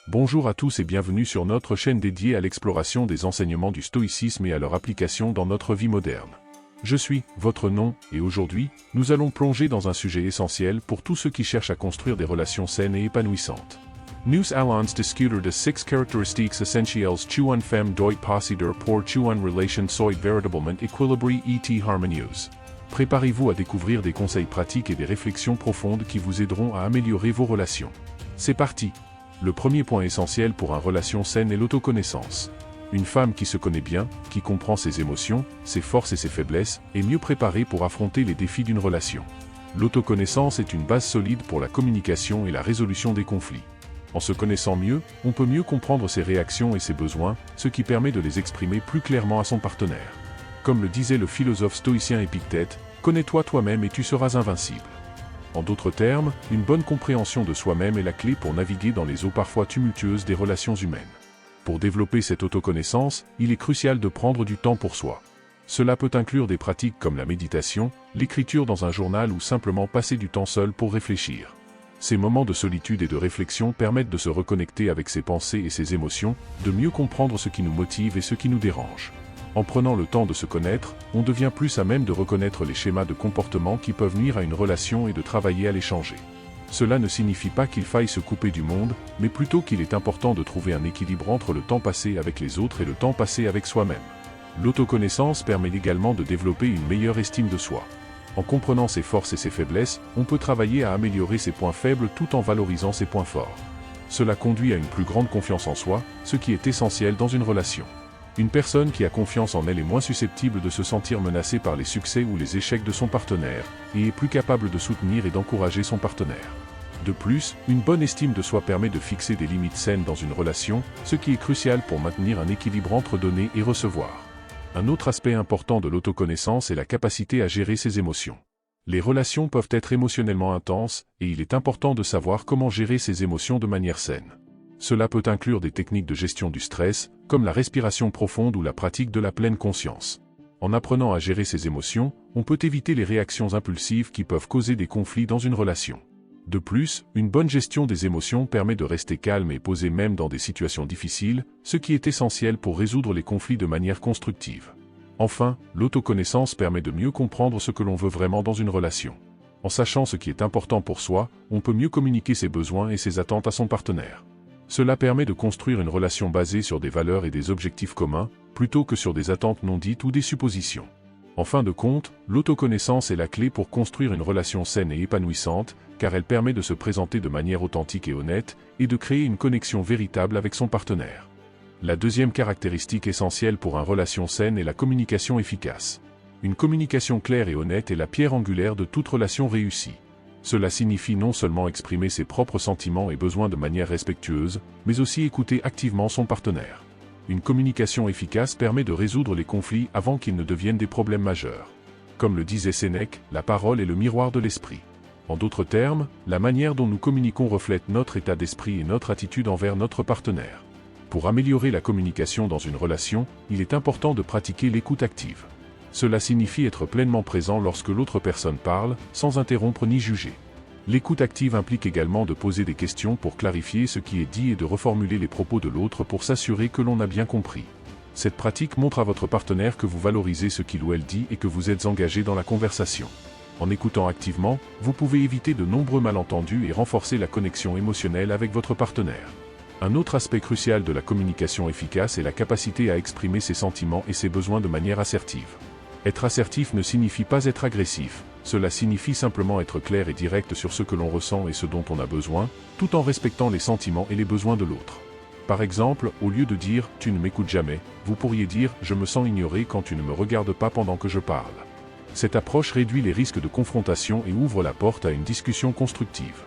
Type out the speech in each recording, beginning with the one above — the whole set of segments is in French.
Bonjour à tous et bienvenue sur notre chaîne dédiée à l'exploration des enseignements du stoïcisme et à leur application dans notre vie moderne. Je suis votre nom, et aujourd'hui, nous allons plonger dans un sujet essentiel pour tous ceux qui cherchent à construire des relations saines et épanouissantes. Nous allons discuter de 6 caractéristiques essentielles une femme doit posséder pour une relation soit véritablement équilibrée et harmonieuse. Préparez-vous à découvrir des conseils pratiques et des réflexions profondes qui vous aideront à améliorer vos relations. C'est parti! Le premier point essentiel pour une relation saine est l'autoconnaissance. Une femme qui se connaît bien, qui comprend ses émotions, ses forces et ses faiblesses, est mieux préparée pour affronter les défis d'une relation. L'autoconnaissance est une base solide pour la communication et la résolution des conflits. En se connaissant mieux, on peut mieux comprendre ses réactions et ses besoins, ce qui permet de les exprimer plus clairement à son partenaire. Comme le disait le philosophe stoïcien Épictète, « Connais-toi toi-même et tu seras invincible ». En d'autres termes, une bonne compréhension de soi-même est la clé pour naviguer dans les eaux parfois tumultueuses des relations humaines. Pour développer cette autoconnaissance, il est crucial de prendre du temps pour soi. Cela peut inclure des pratiques comme la méditation, l'écriture dans un journal ou simplement passer du temps seul pour réfléchir. Ces moments de solitude et de réflexion permettent de se reconnecter avec ses pensées et ses émotions, de mieux comprendre ce qui nous motive et ce qui nous dérange. En prenant le temps de se connaître, on devient plus à même de reconnaître les schémas de comportement qui peuvent nuire à une relation et de travailler à les changer. Cela ne signifie pas qu'il faille se couper du monde, mais plutôt qu'il est important de trouver un équilibre entre le temps passé avec les autres et le temps passé avec soi-même. L'autoconnaissance permet également de développer une meilleure estime de soi. En comprenant ses forces et ses faiblesses, on peut travailler à améliorer ses points faibles tout en valorisant ses points forts. Cela conduit à une plus grande confiance en soi, ce qui est essentiel dans une relation. Une personne qui a confiance en elle est moins susceptible de se sentir menacée par les succès ou les échecs de son partenaire, et est plus capable de soutenir et d'encourager son partenaire. De plus, une bonne estime de soi permet de fixer des limites saines dans une relation, ce qui est crucial pour maintenir un équilibre entre donner et recevoir. Un autre aspect important de l'autoconnaissance est la capacité à gérer ses émotions. Les relations peuvent être émotionnellement intenses, et il est important de savoir comment gérer ses émotions de manière saine. Cela peut inclure des techniques de gestion du stress, comme la respiration profonde ou la pratique de la pleine conscience. En apprenant à gérer ses émotions, on peut éviter les réactions impulsives qui peuvent causer des conflits dans une relation. De plus, une bonne gestion des émotions permet de rester calme et posé même dans des situations difficiles, ce qui est essentiel pour résoudre les conflits de manière constructive. Enfin, l'autoconnaissance permet de mieux comprendre ce que l'on veut vraiment dans une relation. En sachant ce qui est important pour soi, on peut mieux communiquer ses besoins et ses attentes à son partenaire. Cela permet de construire une relation basée sur des valeurs et des objectifs communs, plutôt que sur des attentes non dites ou des suppositions. En fin de compte, l'autoconnaissance est la clé pour construire une relation saine et épanouissante, car elle permet de se présenter de manière authentique et honnête, et de créer une connexion véritable avec son partenaire. La deuxième caractéristique essentielle pour une relation saine est la communication efficace. Une communication claire et honnête est la pierre angulaire de toute relation réussie. Cela signifie non seulement exprimer ses propres sentiments et besoins de manière respectueuse, mais aussi écouter activement son partenaire. Une communication efficace permet de résoudre les conflits avant qu'ils ne deviennent des problèmes majeurs. Comme le disait Sénèque, la parole est le miroir de l'esprit. En d'autres termes, la manière dont nous communiquons reflète notre état d'esprit et notre attitude envers notre partenaire. Pour améliorer la communication dans une relation, il est important de pratiquer l'écoute active. Cela signifie être pleinement présent lorsque l'autre personne parle, sans interrompre ni juger. L'écoute active implique également de poser des questions pour clarifier ce qui est dit et de reformuler les propos de l'autre pour s'assurer que l'on a bien compris. Cette pratique montre à votre partenaire que vous valorisez ce qu'il ou elle dit et que vous êtes engagé dans la conversation. En écoutant activement, vous pouvez éviter de nombreux malentendus et renforcer la connexion émotionnelle avec votre partenaire. Un autre aspect crucial de la communication efficace est la capacité à exprimer ses sentiments et ses besoins de manière assertive. Être assertif ne signifie pas être agressif, cela signifie simplement être clair et direct sur ce que l'on ressent et ce dont on a besoin, tout en respectant les sentiments et les besoins de l'autre. Par exemple, au lieu de dire « tu ne m'écoutes jamais », vous pourriez dire « je me sens ignoré quand tu ne me regardes pas pendant que je parle ». Cette approche réduit les risques de confrontation et ouvre la porte à une discussion constructive.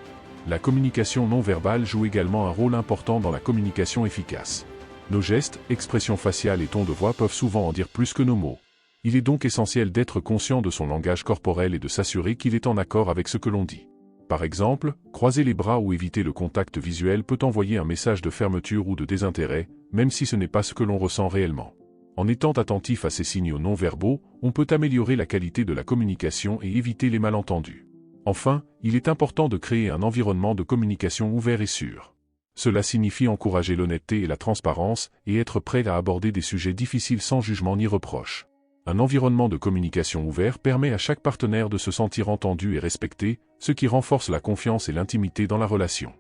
La communication non verbale joue également un rôle important dans la communication efficace. Nos gestes, expressions faciales et tons de voix peuvent souvent en dire plus que nos mots. Il est donc essentiel d'être conscient de son langage corporel et de s'assurer qu'il est en accord avec ce que l'on dit. Par exemple, croiser les bras ou éviter le contact visuel peut envoyer un message de fermeture ou de désintérêt, même si ce n'est pas ce que l'on ressent réellement. En étant attentif à ces signaux non-verbaux, on peut améliorer la qualité de la communication et éviter les malentendus. Enfin, il est important de créer un environnement de communication ouvert et sûr. Cela signifie encourager l'honnêteté et la transparence, et être prêt à aborder des sujets difficiles sans jugement ni reproche. Un environnement de communication ouvert permet à chaque partenaire de se sentir entendu et respecté, ce qui renforce la confiance et l'intimité dans la relation.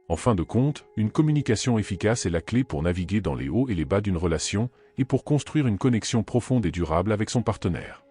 En fin de compte, une communication efficace est la clé pour naviguer dans les hauts et les bas d'une relation, et pour construire une connexion profonde et durable avec son partenaire.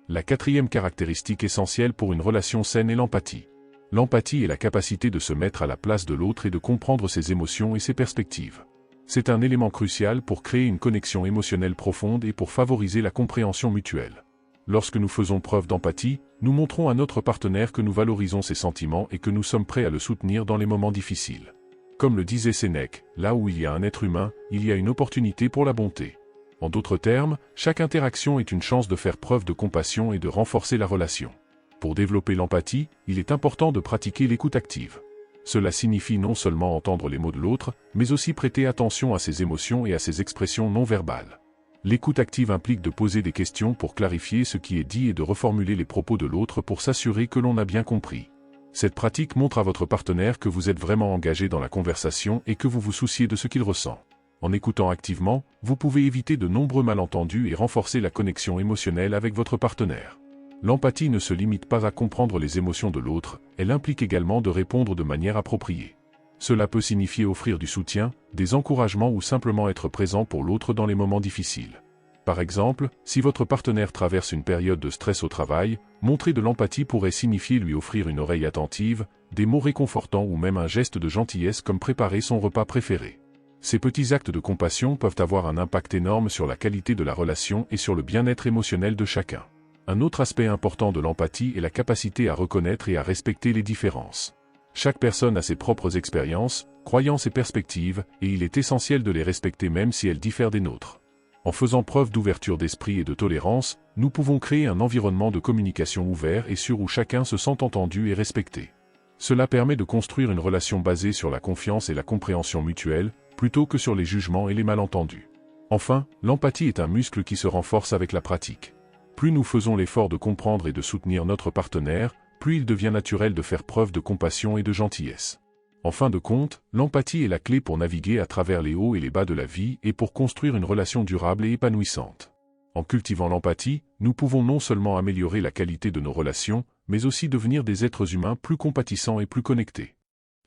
La quatrième caractéristique essentielle pour une relation saine est l'empathie. L'empathie est la capacité de se mettre à la place de l'autre et de comprendre ses émotions et ses perspectives. C'est un élément crucial pour créer une connexion émotionnelle profonde et pour favoriser la compréhension mutuelle. Lorsque nous faisons preuve d'empathie, nous montrons à notre partenaire que nous valorisons ses sentiments et que nous sommes prêts à le soutenir dans les moments difficiles. Comme le disait Sénèque, là où il y a un être humain, il y a une opportunité pour la bonté. En d'autres termes, chaque interaction est une chance de faire preuve de compassion et de renforcer la relation. Pour développer l'empathie, il est important de pratiquer l'écoute active. Cela signifie non seulement entendre les mots de l'autre, mais aussi prêter attention à ses émotions et à ses expressions non verbales. L'écoute active implique de poser des questions pour clarifier ce qui est dit et de reformuler les propos de l'autre pour s'assurer que l'on a bien compris. Cette pratique montre à votre partenaire que vous êtes vraiment engagé dans la conversation et que vous vous souciez de ce qu'il ressent. En écoutant activement, vous pouvez éviter de nombreux malentendus et renforcer la connexion émotionnelle avec votre partenaire. L'empathie ne se limite pas à comprendre les émotions de l'autre, elle implique également de répondre de manière appropriée. Cela peut signifier offrir du soutien, des encouragements ou simplement être présent pour l'autre dans les moments difficiles. Par exemple, si votre partenaire traverse une période de stress au travail, montrer de l'empathie pourrait signifier lui offrir une oreille attentive, des mots réconfortants ou même un geste de gentillesse comme préparer son repas préféré. Ces petits actes de compassion peuvent avoir un impact énorme sur la qualité de la relation et sur le bien-être émotionnel de chacun. Un autre aspect important de l'empathie est la capacité à reconnaître et à respecter les différences. Chaque personne a ses propres expériences, croyances et perspectives, et il est essentiel de les respecter même si elles diffèrent des nôtres. En faisant preuve d'ouverture d'esprit et de tolérance, nous pouvons créer un environnement de communication ouvert et sûr où chacun se sent entendu et respecté. Cela permet de construire une relation basée sur la confiance et la compréhension mutuelle, plutôt que sur les jugements et les malentendus. Enfin, l'empathie est un muscle qui se renforce avec la pratique. Plus nous faisons l'effort de comprendre et de soutenir notre partenaire, plus il devient naturel de faire preuve de compassion et de gentillesse. En fin de compte, l'empathie est la clé pour naviguer à travers les hauts et les bas de la vie et pour construire une relation durable et épanouissante. En cultivant l'empathie, nous pouvons non seulement améliorer la qualité de nos relations, mais aussi devenir des êtres humains plus compatissants et plus connectés.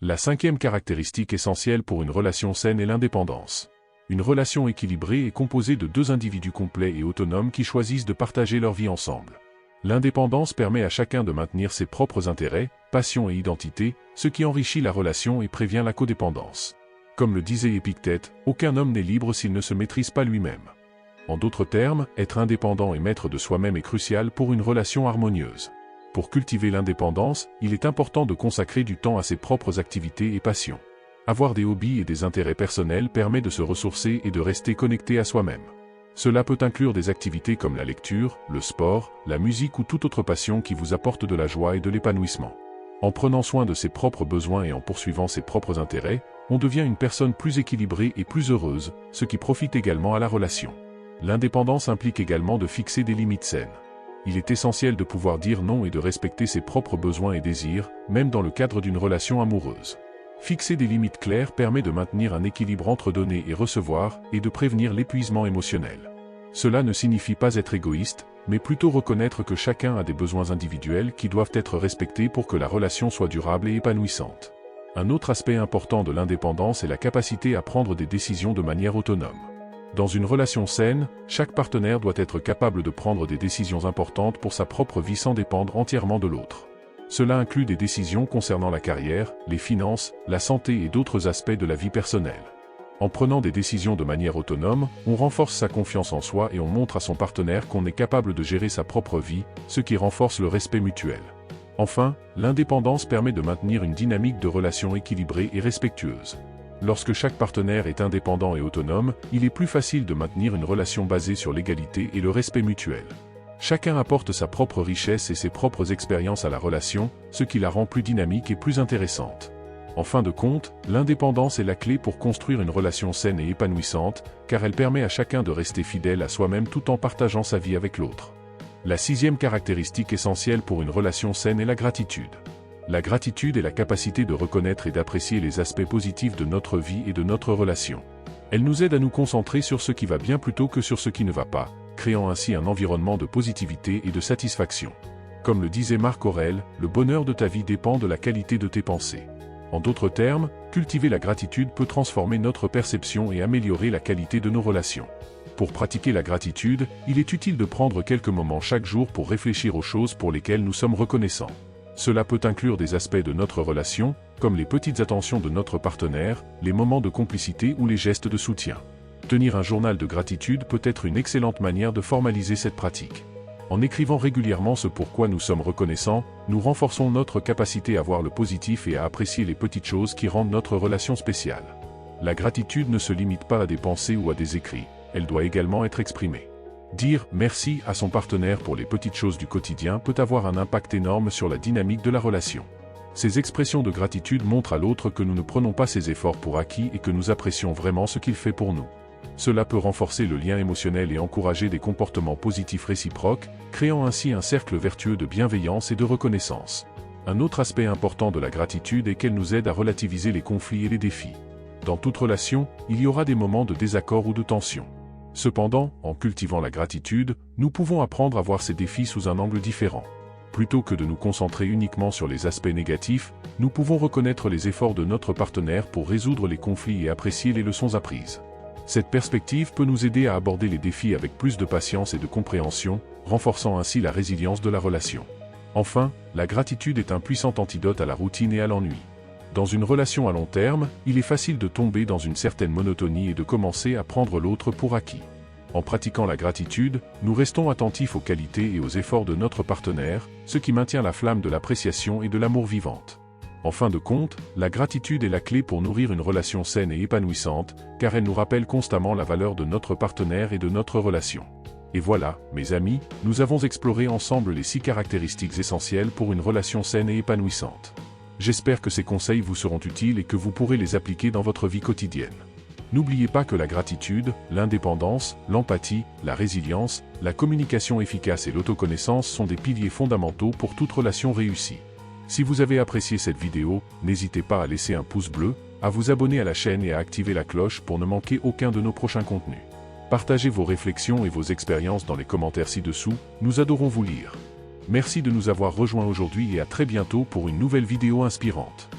La cinquième caractéristique essentielle pour une relation saine est l'indépendance. Une relation équilibrée est composée de deux individus complets et autonomes qui choisissent de partager leur vie ensemble. L'indépendance permet à chacun de maintenir ses propres intérêts, passions et identités, ce qui enrichit la relation et prévient la codépendance. Comme le disait Épictète, aucun homme n'est libre s'il ne se maîtrise pas lui-même. En d'autres termes, être indépendant et maître de soi-même est crucial pour une relation harmonieuse. Pour cultiver l'indépendance, il est important de consacrer du temps à ses propres activités et passions. Avoir des hobbies et des intérêts personnels permet de se ressourcer et de rester connecté à soi-même. Cela peut inclure des activités comme la lecture, le sport, la musique ou toute autre passion qui vous apporte de la joie et de l'épanouissement. En prenant soin de ses propres besoins et en poursuivant ses propres intérêts, on devient une personne plus équilibrée et plus heureuse, ce qui profite également à la relation. L'indépendance implique également de fixer des limites saines. Il est essentiel de pouvoir dire non et de respecter ses propres besoins et désirs, même dans le cadre d'une relation amoureuse. Fixer des limites claires permet de maintenir un équilibre entre donner et recevoir, et de prévenir l'épuisement émotionnel. Cela ne signifie pas être égoïste, mais plutôt reconnaître que chacun a des besoins individuels qui doivent être respectés pour que la relation soit durable et épanouissante. Un autre aspect important de l'indépendance est la capacité à prendre des décisions de manière autonome. Dans une relation saine, chaque partenaire doit être capable de prendre des décisions importantes pour sa propre vie sans dépendre entièrement de l'autre. Cela inclut des décisions concernant la carrière, les finances, la santé et d'autres aspects de la vie personnelle. En prenant des décisions de manière autonome, on renforce sa confiance en soi et on montre à son partenaire qu'on est capable de gérer sa propre vie, ce qui renforce le respect mutuel. Enfin, l'indépendance permet de maintenir une dynamique de relation équilibrée et respectueuse. Lorsque chaque partenaire est indépendant et autonome, il est plus facile de maintenir une relation basée sur l'égalité et le respect mutuel. Chacun apporte sa propre richesse et ses propres expériences à la relation, ce qui la rend plus dynamique et plus intéressante. En fin de compte, l'indépendance est la clé pour construire une relation saine et épanouissante, car elle permet à chacun de rester fidèle à soi-même tout en partageant sa vie avec l'autre. La sixième caractéristique essentielle pour une relation saine est la gratitude. La gratitude est la capacité de reconnaître et d'apprécier les aspects positifs de notre vie et de notre relation. Elle nous aide à nous concentrer sur ce qui va bien plutôt que sur ce qui ne va pas, créant ainsi un environnement de positivité et de satisfaction. Comme le disait Marc Aurèle, le bonheur de ta vie dépend de la qualité de tes pensées. En d'autres termes, cultiver la gratitude peut transformer notre perception et améliorer la qualité de nos relations. Pour pratiquer la gratitude, il est utile de prendre quelques moments chaque jour pour réfléchir aux choses pour lesquelles nous sommes reconnaissants. Cela peut inclure des aspects de notre relation, comme les petites attentions de notre partenaire, les moments de complicité ou les gestes de soutien. Tenir un journal de gratitude peut être une excellente manière de formaliser cette pratique. En écrivant régulièrement ce pourquoi nous sommes reconnaissants, nous renforçons notre capacité à voir le positif et à apprécier les petites choses qui rendent notre relation spéciale. La gratitude ne se limite pas à des pensées ou à des écrits, elle doit également être exprimée. Dire « merci » à son partenaire pour les petites choses du quotidien peut avoir un impact énorme sur la dynamique de la relation. Ces expressions de gratitude montrent à l'autre que nous ne prenons pas ses efforts pour acquis et que nous apprécions vraiment ce qu'il fait pour nous. Cela peut renforcer le lien émotionnel et encourager des comportements positifs réciproques, créant ainsi un cercle vertueux de bienveillance et de reconnaissance. Un autre aspect important de la gratitude est qu'elle nous aide à relativiser les conflits et les défis. Dans toute relation, il y aura des moments de désaccord ou de tension. Cependant, en cultivant la gratitude, nous pouvons apprendre à voir ces défis sous un angle différent. Plutôt que de nous concentrer uniquement sur les aspects négatifs, nous pouvons reconnaître les efforts de notre partenaire pour résoudre les conflits et apprécier les leçons apprises. Cette perspective peut nous aider à aborder les défis avec plus de patience et de compréhension, renforçant ainsi la résilience de la relation. Enfin, la gratitude est un puissant antidote à la routine et à l'ennui. Dans une relation à long terme, il est facile de tomber dans une certaine monotonie et de commencer à prendre l'autre pour acquis. En pratiquant la gratitude, nous restons attentifs aux qualités et aux efforts de notre partenaire, ce qui maintient la flamme de l'appréciation et de l'amour vivante. En fin de compte, la gratitude est la clé pour nourrir une relation saine et épanouissante, car elle nous rappelle constamment la valeur de notre partenaire et de notre relation. Et voilà, mes amis, nous avons exploré ensemble les 6 caractéristiques essentielles pour une relation saine et épanouissante. J'espère que ces conseils vous seront utiles et que vous pourrez les appliquer dans votre vie quotidienne. N'oubliez pas que la gratitude, l'indépendance, l'empathie, la résilience, la communication efficace et l'autoconnaissance sont des piliers fondamentaux pour toute relation réussie. Si vous avez apprécié cette vidéo, n'hésitez pas à laisser un pouce bleu, à vous abonner à la chaîne et à activer la cloche pour ne manquer aucun de nos prochains contenus. Partagez vos réflexions et vos expériences dans les commentaires ci-dessous, nous adorons vous lire. Merci de nous avoir rejoints aujourd'hui et à très bientôt pour une nouvelle vidéo inspirante.